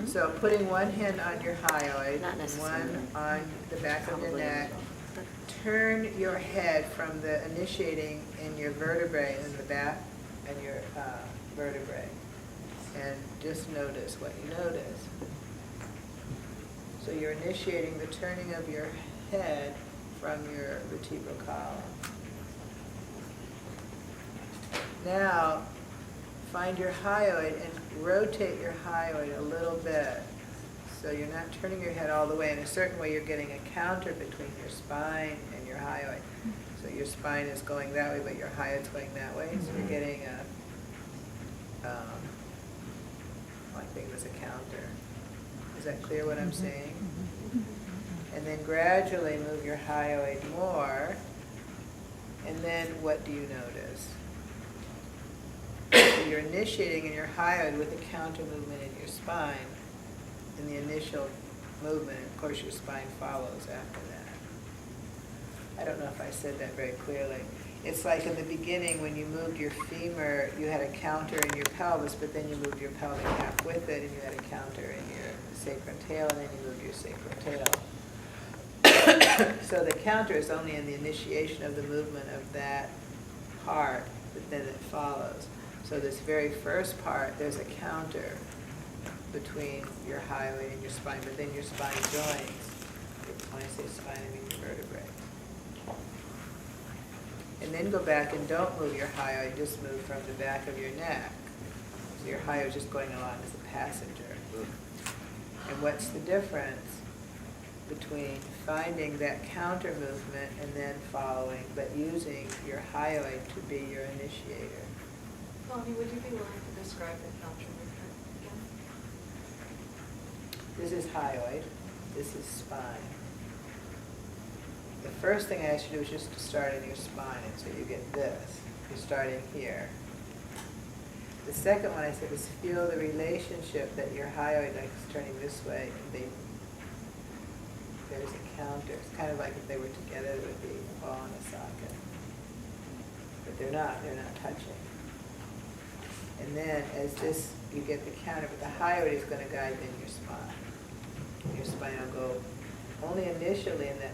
So putting one hand on your hyoid Not and necessarily. one on the back of your Probably neck. not. Turn your head from the initiating in your vertebrae in the back and your vertebrae. And just notice what you notice. So you're initiating the turning of your head from your vertebral column. Now, find your hyoid and rotate your hyoid a little bit. So you're not turning your head all the way. In a certain way, you're getting a counter between your spine and your hyoid. So your spine is going that way, but your hyoid's going that way. So you're getting a, I think it was a counter. Is that clear what I'm saying? And then gradually move your hyoid more. And then what do you notice? So you're initiating in your hyoid with a counter movement in your spine. In the initial movement, of course your spine follows after that. I don't know if I said that very clearly. It's like in the beginning when you moved your femur, you had a counter in your pelvis, but then you moved your pelvic half with it, and you had a counter in your sacrum tail, and then you moved your sacrum tail. So the counter is only in the initiation of the movement of that part, but then it follows. So this very first part, there's a counter between your hyoid and your spine, but then your spine joins. When I say spine, I mean your vertebrae. And then go back and don't move your hyoid, just move from the back of your neck. So your hyoid is just going along as a passenger. And what's the difference between finding that counter movement and then following, but using your hyoid to be your initiator? Bonnie, would you be willing to describe the counter movement again? This is hyoid, this is spine. The first thing I asked you to do is just to start in your spine, and so you get this. You're starting here. The second one I said is feel the relationship that your hyoid like is turning this way, and there's a counter. It's kind of like if they were together, it would be a ball in a socket. But they're not touching. And then as this, you get the counter, but the hyoid is going to guide then your spine. Your spine will go only initially in that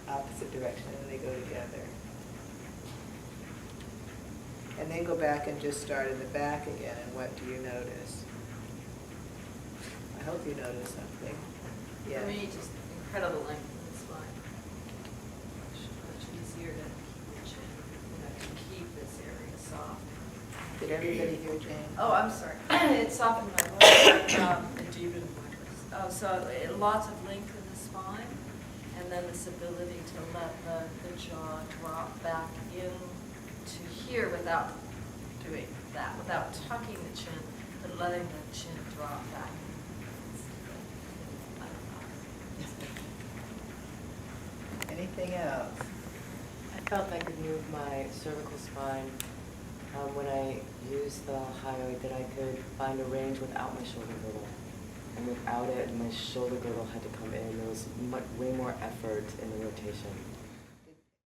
opposite direction, and then they go together. And then go back and just start in the back again, and what do you notice? I hope you notice something. Yeah. For me, just incredible length in the spine. Much easier to to keep this area soft. Did everybody hear Jane? Oh, I'm sorry. It softened my voice. And deepened my voice. Oh, so lots of length in the spine, and then this ability to let the jaw drop back in to here without doing that, without tucking the chin, but letting the chin drop back. I don't know. Anything else? I felt I could move my cervical spine when I used the hyoid, that I could find a range without my shoulder girdle. And without it, my shoulder girdle had to come in. There was way more effort in the rotation.